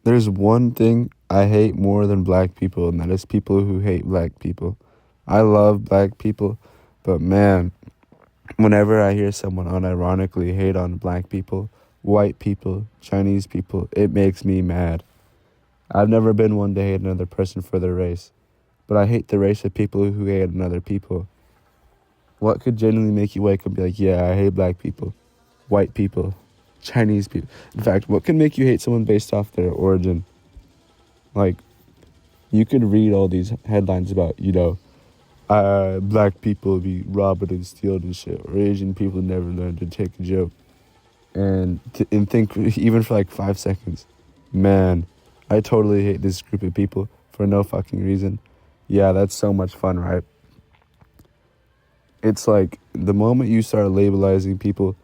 There's one thing I hate more than black people, and that is people who hate black people. I love black people, but man, whenever I hear someone unironically hate on black people, white people, Chinese people, it makes me mad. I've never been one to hate another person for their race, but I hate the race of people who hate another people. What could genuinely make you wake up and be like, yeah, I hate black people, white people, Chinese people? In fact, what can make you hate someone based off their origin? Like, you could read all these headlines about, black people be robbed and stealed and shit, or Asian people never learn to take a joke, and think even for like 5 seconds, man, I totally hate this group of people for no fucking reason. Yeah, that's so much fun, right? It's like the moment you start labelizing people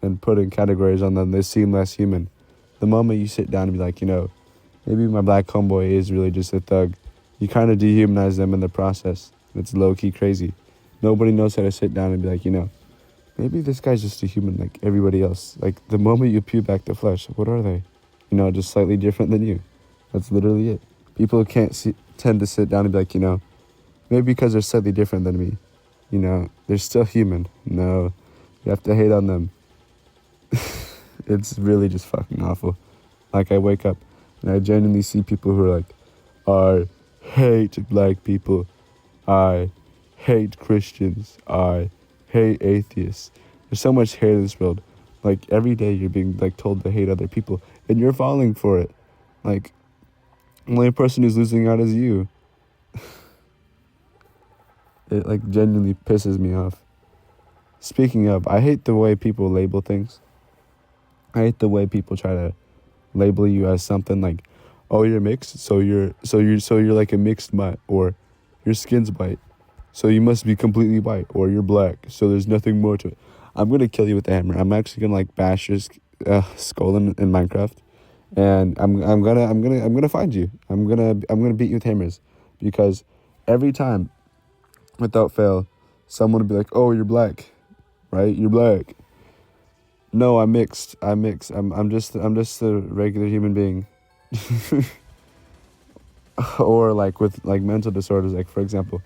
and putting categories on them, they seem less human. The moment you sit down and be like, maybe my black homeboy is really just a thug, you kind of dehumanize them in the process. It's low-key crazy. Nobody knows how to sit down and be like, maybe this guy's just a human like everybody else. Like, the moment you peel back the flesh, what are they? Just slightly different than you. That's literally it. People tend to sit down and be like, maybe because they're slightly different than me, they're still human. No, you have to hate on them. It's really just fucking awful. Like, I wake up and I genuinely see people who are like, I hate black people. I hate Christians. I hate atheists. There's so much hate in this world. Like, every day you're being like told to hate other people, and you're falling for it. Like, the only person who's losing out is you. It like genuinely pisses me off. Speaking of, I hate the way people label things. I hate the way people try to label you as something like, oh, you're mixed, so you're like a mixed mutt, or your skin's white, so you must be completely white, or you're black, so there's nothing more to it. I'm gonna kill you with a hammer. I'm actually gonna like bash your skull in Minecraft, and I'm gonna find you. I'm gonna beat you with hammers, because every time, without fail, someone would be like, oh, you're black, right? You're black. No, I'm mixed. I'm just a regular human being. Or like with like mental disorders, like for example,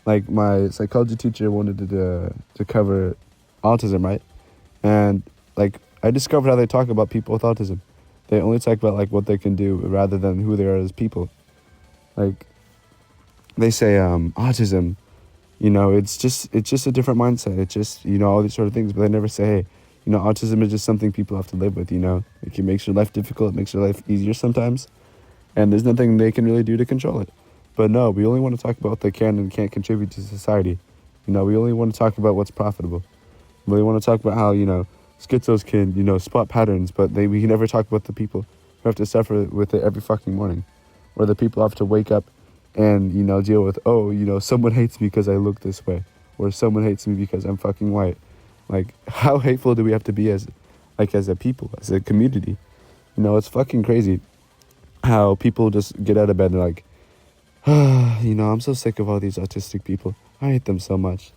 like my psychology teacher wanted to cover autism, right? And like I discovered how they talk about people with autism. They only talk about like what they can do rather than who they are as people. Like, they say autism, it's just a different mindset. It's just, all these sort of things, but they never say, hey, autism is just something people have to live with. It makes your life difficult, it makes your life easier sometimes, and there's nothing they can really do to control it. But no, we only want to talk about what they can and can't contribute to society. We only want to talk about what's profitable. We only want to talk about how, schizos can, spot patterns, but we can never talk about the people who have to suffer with it every fucking morning. Or the people have to wake up and, deal with, someone hates me because I look this way. Or someone hates me because I'm fucking white. Like, how hateful do we have to be as a people, as a community? It's fucking crazy how people just get out of bed and they're like, I'm so sick of all these autistic people. I hate them so much.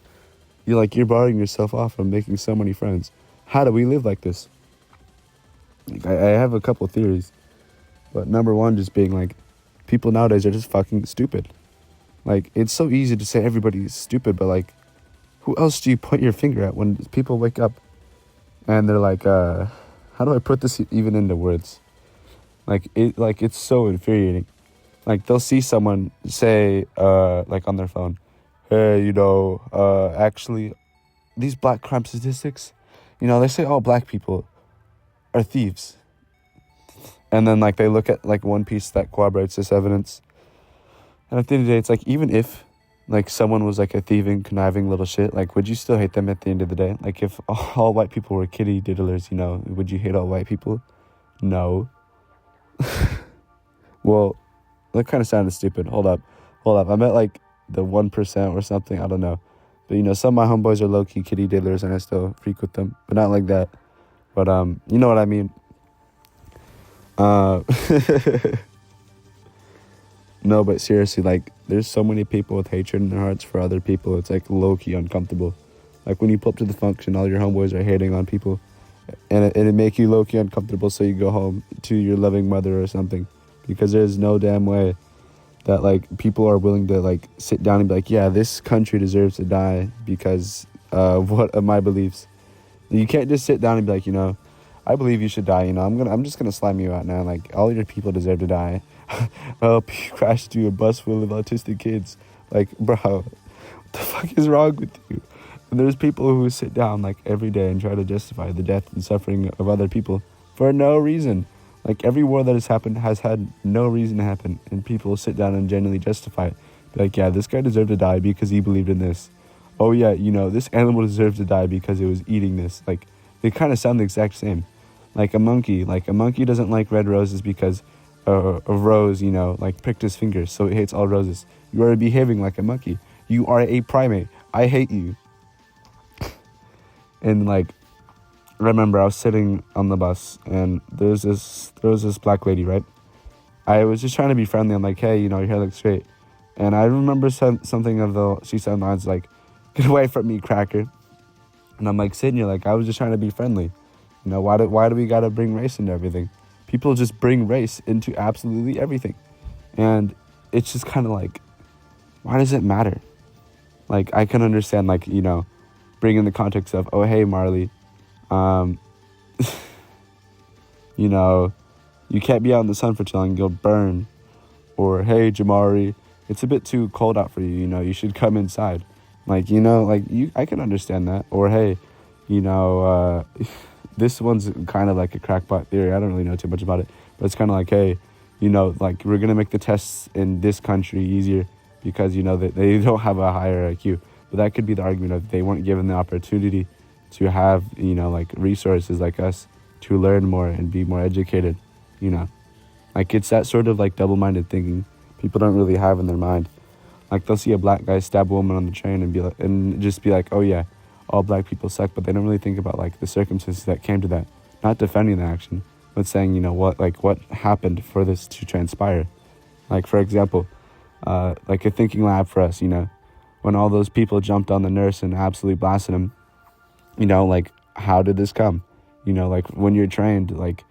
You're barring yourself off from making so many friends. How do we live like this? I have a couple theories. But number one, just being like, people nowadays are just fucking stupid. Like, it's so easy to say everybody's stupid, but like, who else do you point your finger at when people wake up and they're like, how do I put this even into words? It's so infuriating. Like, they'll see someone say, like on their phone, hey, actually, these black crime statistics, they say all black people are thieves. And then, like, they look at, like, one piece that corroborates this evidence. And at the end of the day, it's like, even if, like, someone was, like, a thieving, conniving little shit, like, would you still hate them at the end of the day? Like, if all white people were kitty diddlers, would you hate all white people? No. Well, that kind of sounded stupid. Hold up. I meant, like, the 1% or something. I don't know. But, some of my homeboys are low-key kitty diddlers, and I still freak with them. But not like that. But, you know what I mean. No, but seriously, like, there's so many people with hatred in their hearts for other people. It's, like, low-key uncomfortable. Like, when you pull up to the function, all your homeboys are hating on people. And it make you low-key uncomfortable, so you go home to your loving mother or something. because there's no damn way that like people are willing to like sit down and be like, yeah, this country deserves to die because what of my beliefs. You can't just sit down and be like, I believe you should die. I'm just gonna slime you out now. Like, all your people deserve to die. Oh, you crashed into a bus full of autistic kids. Like, bro, what the fuck is wrong with you? And there's people who sit down like every day and try to justify the death and suffering of other people for no reason. Like, every war that has happened has had no reason to happen, and people sit down and genuinely justify it. Be like, yeah, this guy deserved to die because he believed in this. Oh yeah, this animal deserves to die because it was eating this. Like, they kind of sound the exact same. Like a monkey doesn't like red roses because a rose, like pricked his fingers, so it hates all roses. You are behaving like a monkey. You are a primate. I hate you. And like, I remember I was sitting on the bus, and there was this black lady, right? I was just trying to be friendly. I'm like, hey, your hair looks great. And I remember something she said lines like, get away from me, cracker. And I'm like sitting here like, I was just trying to be friendly. Why do we gotta bring race into everything? People just bring race into absolutely everything. And it's just kind of like, why does it matter? Like, I can understand, like, bring in the context of, oh, hey, Marley, you can't be out in the sun for too long, you'll burn. Or, hey, Jamari, it's a bit too cold out for you, you should come inside. Like, I can understand that. Or, hey, this one's kind of like a crackpot theory. I don't really know too much about it. But it's kind of like, hey, like, we're going to make the tests in this country easier because, they don't have a higher IQ. But that could be the argument of they weren't given the opportunity to have, like, resources like us to learn more and be more educated, Like, it's that sort of, like, double-minded thinking people don't really have in their mind. Like, they'll see a black guy stab a woman on the train and just be like, oh, yeah, all black people suck. But they don't really think about, like, the circumstances that came to that. Not defending the action, but saying, what happened for this to transpire. Like, for example, like a thinking lab for us, when all those people jumped on the nurse and absolutely blasted him, like, how did this come? Like, when you're trained, like,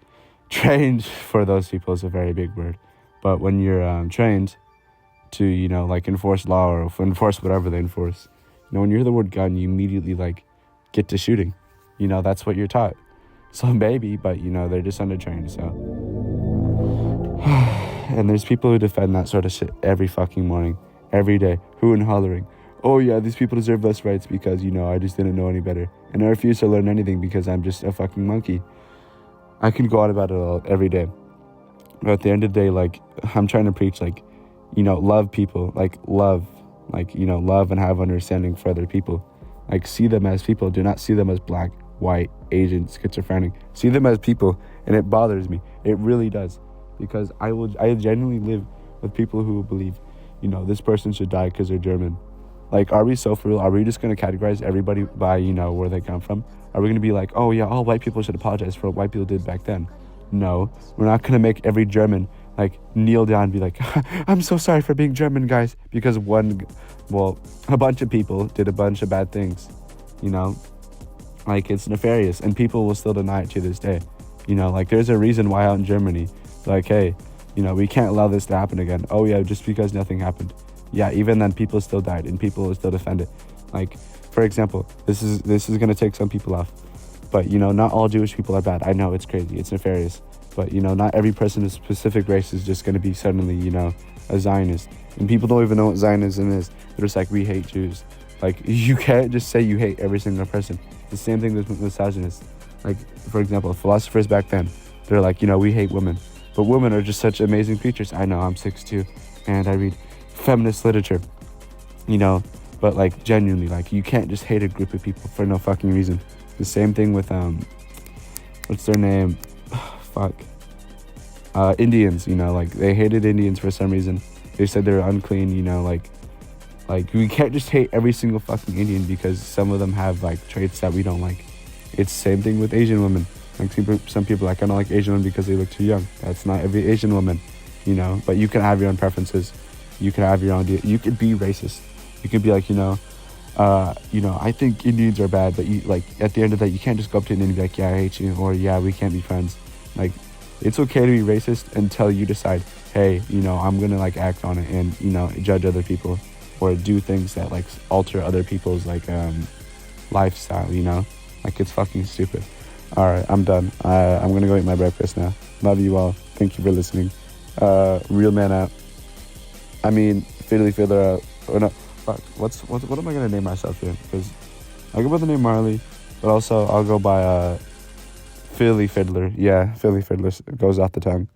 trained for those people is a very big word. But when you're trained to, like, enforce law or enforce whatever they enforce, when you hear the word gun, you immediately, like, get to shooting. That's what you're taught. So maybe, but, they're just undertrained, so. And there's people who defend that sort of shit every fucking morning, every day, hooting and hollering. Oh yeah, these people deserve less rights because, I just didn't know any better. And I refuse to learn anything because I'm just a fucking monkey. I can go on about it all every day. But at the end of the day, like, I'm trying to preach, like, love people, like, love and have understanding for other people. Like, see them as people. Do not see them as black, white, Asian, schizophrenic. See them as people, and it bothers me. It really does. Because I genuinely live with people who believe, this person should die because they're German. Like, are we so for real? Are we just going to categorize everybody by, where they come from? Are we going to be like, oh yeah, all white people should apologize for what white people did back then? No, we're not going to make every German, like, kneel down and be like, I'm so sorry for being German, guys. Because a bunch of people did a bunch of bad things, Like, it's nefarious, and people will still deny it to this day. Like, there's a reason why out in Germany, like, hey, we can't allow this to happen again. Oh yeah, just because nothing happened. Yeah, even then people still died and people will still defend it. Like, for example, this is going to take some people off. But, not all Jewish people are bad. I know it's crazy. It's nefarious. But, not every person of a specific race is just going to be suddenly, a Zionist. And people don't even know what Zionism is. They're just like, we hate Jews. Like, you can't just say you hate every single person. It's the same thing with misogynists. Like, for example, philosophers back then, they're like, we hate women. But women are just such amazing creatures. I know, I'm 6'2", and I read feminist literature, but, like, genuinely, like, you can't just hate a group of people for no fucking reason. The same thing with, what's their name? Indians, like, they hated Indians for some reason. They said they were unclean, like, we can't just hate every single fucking Indian because some of them have, like, traits that we don't like. It's the same thing with Asian women. Like, some people are like, I don't like Asian women because they look too young. That's not every Asian woman, but you can have your own preferences. You can have your own, you could be racist. You could be like, I think Indians are bad, but you, like, at the end of that, you can't just go up to an Indian and be like, yeah, I hate you, or yeah, we can't be friends. Like, it's okay to be racist until you decide, hey, you know, I'm gonna like act on it and, you know, judge other people or do things that like alter other people's like lifestyle, you know? Like, it's fucking stupid. All right, I'm done. I'm gonna go eat my breakfast now. Love you all. Thank you for listening. Real man out. I mean, Fiddly Fiddler out. Oh no, fuck. What am I gonna name myself here? Because I go by the name Marley, but also I'll go by Philly Fiddler. Yeah, Philly Fiddler goes off the tongue.